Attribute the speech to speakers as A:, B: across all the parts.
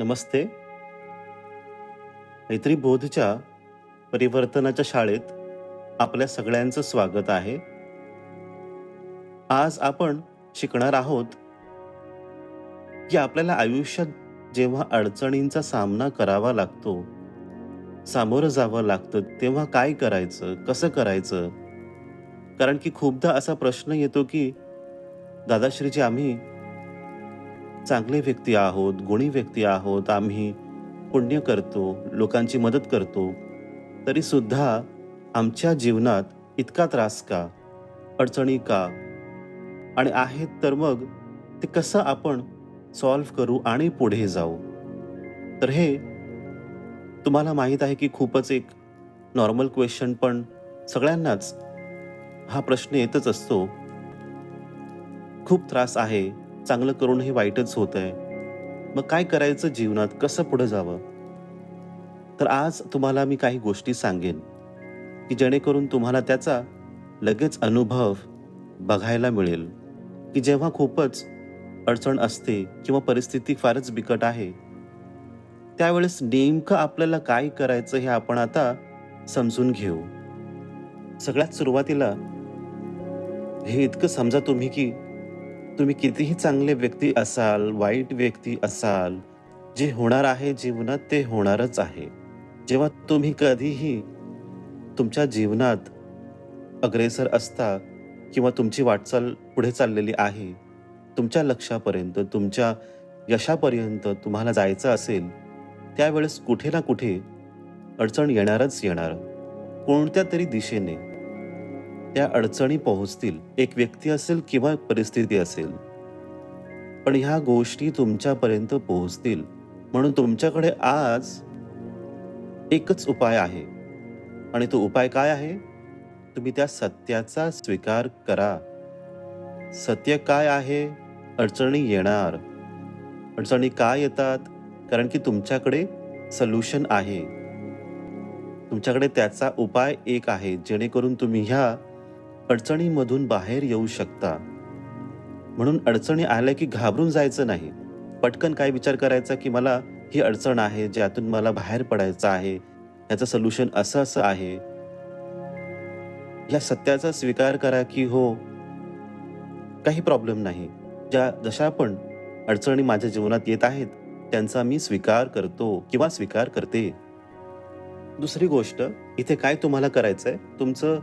A: नमस्ते. मैत्री बोधच्या परिवर्तनाच्या शाळेत आपल्या सगळ्यांचं स्वागत आहे. आज आपण शिकणार आहोत, की आपल्याला आयुष्यात जेव्हा अडचणींचा सामना करावा लागतो, सामोरं जावं लागतं, तेव्हा काय करायचं? कसं करायचं? कारण की खूपदा असा प्रश्न येतो, की दादाश्रीजी आम्ही चांगले व्यक्ती आहोत, गुणी व्यक्ती आहोत, आम्ही पुण्य करतो, लोकांची मदत करतो, तरी सुद्धा आमच्या जीवनात इतका त्रास का? अडचणी का? आणि आहेत तर मग ते कसं आपण सॉल्व्ह करू आणि पुढे जाऊ? तर हे तुम्हाला माहीत आहे की खूपच एक नॉर्मल क्वेश्चन, पण सगळ्यांनाच हा प्रश्न येतच असतो. खूप त्रास आहे, चांगलं करूनही वाईटच होतंय. मग काय करायचं जीवनात? कसं पुढे जावं? तर आज तुम्हाला मी काही गोष्टी सांगेन, की जेणेकरून तुम्हाला त्याचा लगेच अनुभव बघायला मिळेल, की जेव्हा खूपच अडचण असते किंवा परिस्थिती फारच बिकट आहे, त्यावेळेस नेमकं आपल्याला काय करायचं हे आपण आता समजून घेऊ. सगळ्यात सुरुवातीला हे इतकं समजा तुम्ही, की तुम्ही कितीही चांगले व्यक्ती असाल, वाईट व्यक्ती असाल, जे होणार आहे जीवनात ते होणारच आहे. जेव्हा तुम्ही कधीही तुमच्या जीवनात अग्रेसर असता किंवा तुमची वाटचाल पुढे चाललेली आहे, तुमच्या लक्ष्यापर्यंत, तुमच्या यशापर्यंत तुम्हाला जायचं असेल, त्यावेळेस कुठे ना कुठे अडचण येणारच येणार. कोणत्यातरी दिशेने त्या अडचणी पोहोचतील. एक व्यक्ती असेल किंवा परिस्थिती असेल. पण ह्या गोष्टी तुमच्यापर्यंत पोहोचतील. म्हणून तुमच्याकडे आज एकच उपाय आहे. आणि तो उपाय काय आहे? तुम्ही त्या सत्याचा स्वीकार करा. सत्य काय आहे? अडचणी येणार. अडचणी का येतात? कारण की तुमच्याकडे सोल्युशन आहे. तुमच्याकडे त्याचा उपाय एक आहे, जेणेकरून तुम्ही ह्या अडचणीमधून बाहेर येऊ शकता. म्हणून अडचणी आल्या की घाबरून जायचं नाही. पटकन काय विचार करायचा, की मला ही अडचण आहे, ज्यातून मला बाहेर पडायचं आहे. ह्याचं सोल्युशन असं-असं आहे. या सत्याचा स्वीकार करा, की हो, काही प्रॉब्लेम नाही. जशा पण अडचणी माझ्या जीवनात येत आहेत, त्यांचा मी स्वीकार करतो किंवा स्वीकार करते. दुसरी गोष्ट, इथे काय तुम्हाला करायचंय, तुमचं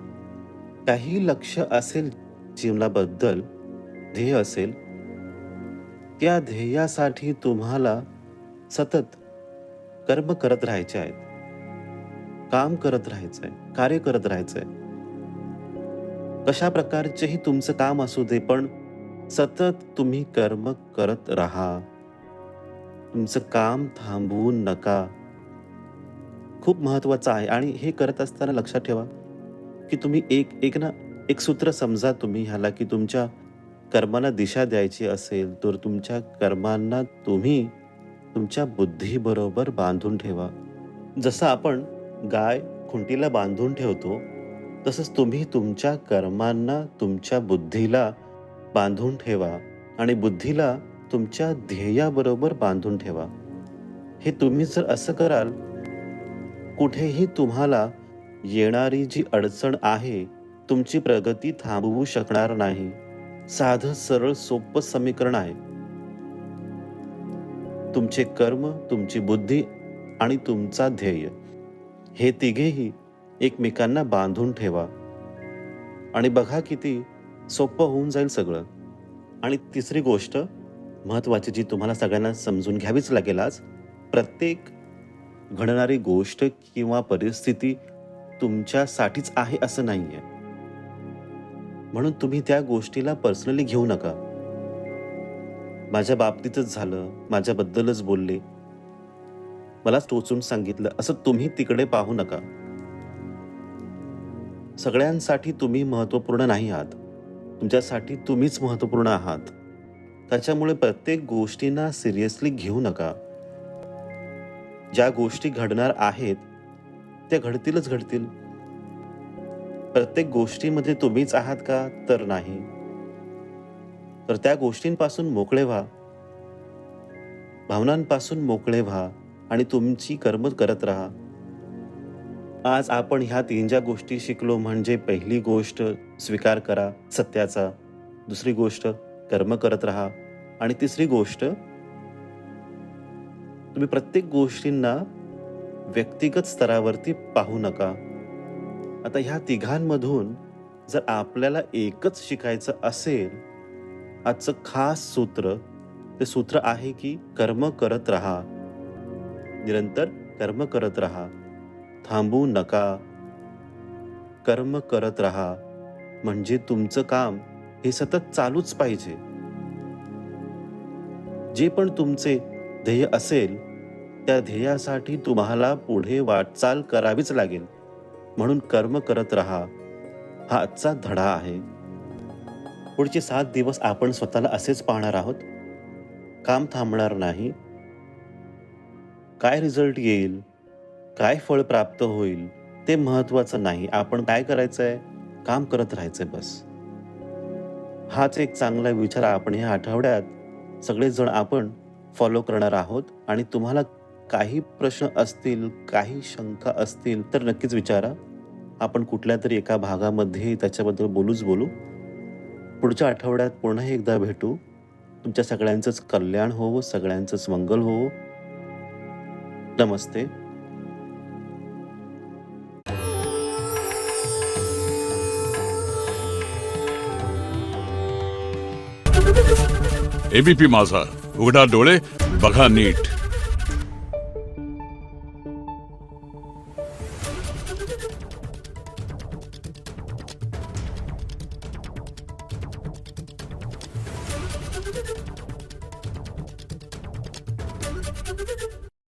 A: काही लक्ष असेल जीवनाबद्दल, ध्येय असेल, त्या ध्येयासाठी तुम्हाला सतत कर्म करत राहायचे आहेत. काम करत राहायचंय, कार्य करत राहायचंय. कशा प्रकारचेही तुमचं काम असू दे, पण सतत तुम्ही कर्म करत राहा. तुमचं काम थांबवू नका. खूप महत्वाचं आहे आणि हे करत असताना लक्षात ठेवा, की तुम्ही एक एक ना एक सूत्र समजा तुम्ही ह्याला, की तुमच्या कर्मांना दिशा द्यायची असेल, तर तुमच्या कर्मांना तुम्ही तुमच्या बुद्धीबरोबर बांधून ठेवा. जसं आपण गाय खुंटीला बांधून ठेवतो, तसंच तुम्ही तुमच्या कर्मांना, तुमच्या बुद्धीला बांधून ठेवा आणि बुद्धीला तुमच्या ध्येयाबरोबर बांधून ठेवा. हे तुम्ही जर असं कराल, कुठेही तुम्हाला येणारी जी अडचण आहे, तुमची प्रगती थांबवू शकणार नाही. साधं, सरळ, सोपं समीकरण आहे. तुमचे कर्म, तुमची बुद्धी आणि तुमचा ध्येय, हे तिघेही एकमेकांना बांधून ठेवा आणि बघा किती सोपं होऊन जाईल सगळं. आणि तिसरी गोष्ट महत्त्वाची, जी तुम्हाला सगळ्यांना समजून घ्यावीच लागेल आज, प्रत्येक घडणारी गोष्ट किंवा परिस्थिती तुमच्यासाठीच आहे असं नाहीये. म्हणून तुम्ही त्या गोष्टीला पर्सनली घेऊ नका. माझ्या बाबतीतच झालं, माझ्याबद्दलच बोलले, मलाच टोचून सांगितलं, असं तुम्ही तिकडे पाहू नका. सगळ्यांसाठी तुम्ही महत्त्वपूर्ण नाही आहात. तुमच्यासाठी तुम्हीच महत्त्वपूर्ण आहात. त्याच्यामुळे प्रत्येक गोष्टींना सिरियसली घेऊ नका. ज्या गोष्टी घडणार आहेत, त्या घडतीलच घडतील. प्रत्येक गोष्टीमध्ये तुम्हीच आहात का? तर नाही. तर त्या गोष्टींपासून मोकळे व्हा. भावनांपासून मोकळे व्हा आणि तुमची कर्म करत राहा. आज आपण ह्या 3 ज्या गोष्टी शिकलो म्हणजे पहिली गोष्ट स्वीकार करा सत्याचा, दुसरी गोष्ट कर्म करत राहा आणि तिसरी गोष्ट तुम्ही प्रत्येक गोष्टींना व्यक्तिगत स्तरावरती पाहू नका. आता ह्या तिघांमधून जर आपल्याला एकच शिकायचं असेल, आजचं खास सूत्र, ते सूत्र आहे की कर्म करत राहा. निरंतर कर्म करत राहा. थांबू नका. कर्म करत राहा. म्हणजे तुमचं काम हे सतत चालूच पाहिजे. जे पण तुमचे ध्येय असेल, त्या ध्येयासाठी तुम्हाला पुढे वाटचाल करावीच लागेल. म्हणून कर्म करत राहा. हा आजचा धडा आहे. पुढचे 7 दिवस आपण स्वतःला असेच पाहणार आहोत. काम थांबणार नाही. काय रिझल्ट येईल, काय फळ प्राप्त होईल ते महत्वाचं नाही. आपण काय करायचंय, काम करत राहायचंय बस. हाच एक चांगला विचार आपण ह्या आठवड्यात सगळेजण आपण फॉलो करणार आहोत. आणि तुम्हाला काही प्रश्न असतील, काही शंका असतील तर नक्कीच विचारा. आपण कुठल्या तरी एका भागामध्ये त्याच्याबद्दल बोलू. पुढच्या आठवड्यात पुन्हा एकदा भेटू. तुमच्या सगळ्यांचंच कल्याण होवो, सगळ्यांचंच मंगल होवो. नमस्ते.
B: एबीपी माझा, उघडा डोळे बघा नीट.